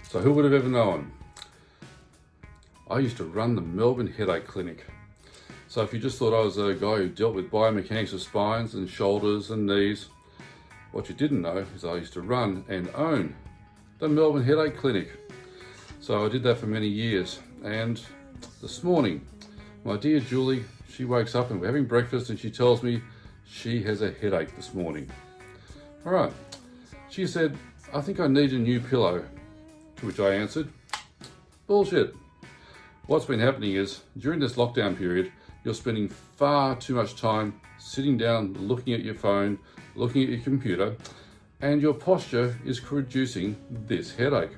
So who would have ever known? I used to run the Melbourne Headache Clinic. So if you just thought I was a guy who dealt with biomechanics of spines and shoulders and knees, what you didn't know is I used to run and own the Melbourne Headache Clinic. So I did that for many years. And this morning, my dear Julie, she wakes up and we're having breakfast and she tells me she has a headache this morning. All right. She said, I think I need a new pillow. To which I answered, bullshit. What's been happening is during this lockdown period, you're spending far too much time sitting down, looking at your phone, looking at your computer, and your posture is producing this headache.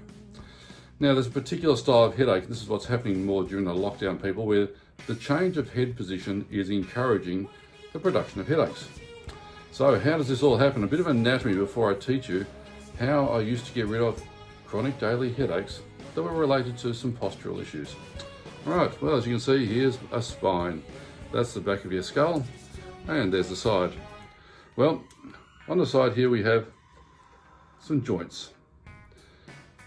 Now, there's a particular style of headache. This is what's happening more during the lockdown, people, where the change of head position is encouraging the production of headaches. So how does this all happen? A bit of anatomy before I teach you how I used to get rid of chronic daily headaches that were related to some postural issues. All right, well, as you can see, here's a spine. That's the back of your skull, and there's the side. Well, on the side here we have some joints,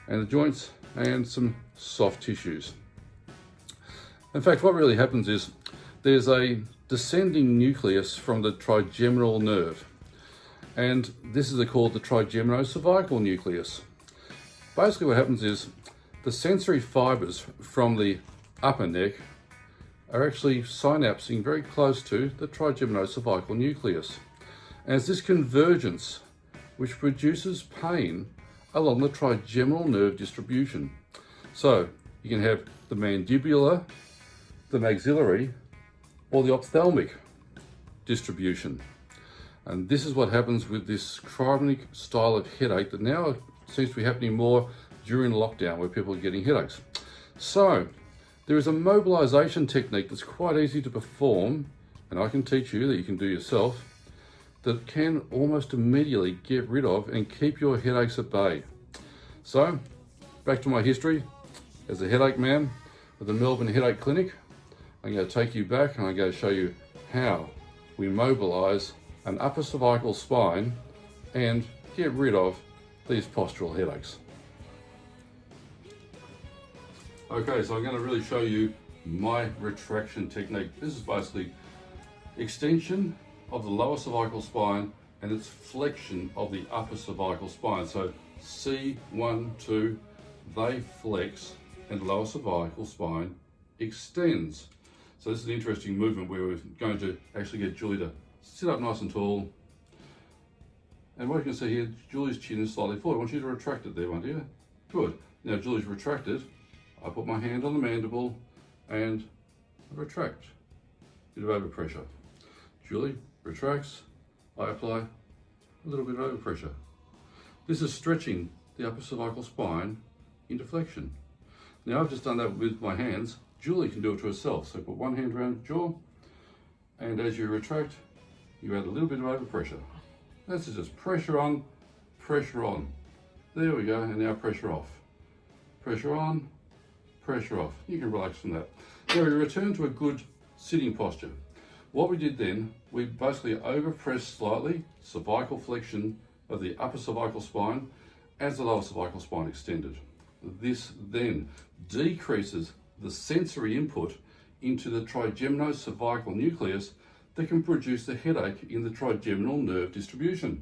and the joints and some soft tissues. In fact, what really happens is there's a descending nucleus from the trigeminal nerve, and this is called the trigeminocervical nucleus. Basically what happens is the sensory fibres from the upper neck are actually synapsing very close to the trigeminocervical nucleus. And it's this convergence which produces pain along the trigeminal nerve distribution. So you can have the mandibular, the maxillary, or the ophthalmic distribution. And this is what happens with this chronic style of headache that now seems to be happening more during lockdown, where people are getting headaches. So there is a mobilization technique that's quite easy to perform, and I can teach you that you can do yourself, that can almost immediately get rid of and keep your headaches at bay. So back to my history as a headache man at the Melbourne Headache Clinic. I'm going to take you back and I'm going to show you how we mobilize an upper cervical spine and get rid of these postural headaches. Okay, so I'm going to really show you my retraction technique. This is basically extension of the lower cervical spine and its flexion of the upper cervical spine. So C1, 2, they flex and the lower cervical spine extends. So this is an interesting movement where we're going to actually get Julie to sit up nice and tall. And what you can see here, Julie's chin is slightly forward. I want you to retract it there, my dear. Good. Now Julie's retracted. I put my hand on the mandible and I retract. Bit of overpressure. Julie retracts. I apply a little bit of overpressure. This is stretching the upper cervical spine into flexion. Now I've just done that with my hands. Julie can do it to herself. So put one hand around the jaw, and as you retract, you add a little bit of overpressure. This is just pressure on, pressure on. There we go, and now pressure off. Pressure on, pressure off. You can relax from that. Now we return to a good sitting posture. What we did then, we basically overpressed slightly, cervical flexion of the upper cervical spine as the lower cervical spine extended. This then decreases the sensory input into the trigeminocervical nucleus that can produce the headache in the trigeminal nerve distribution.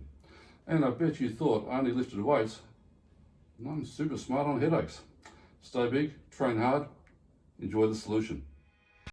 And I bet you thought I only lifted weights. I'm super smart on headaches. Stay big, train hard, enjoy the solution.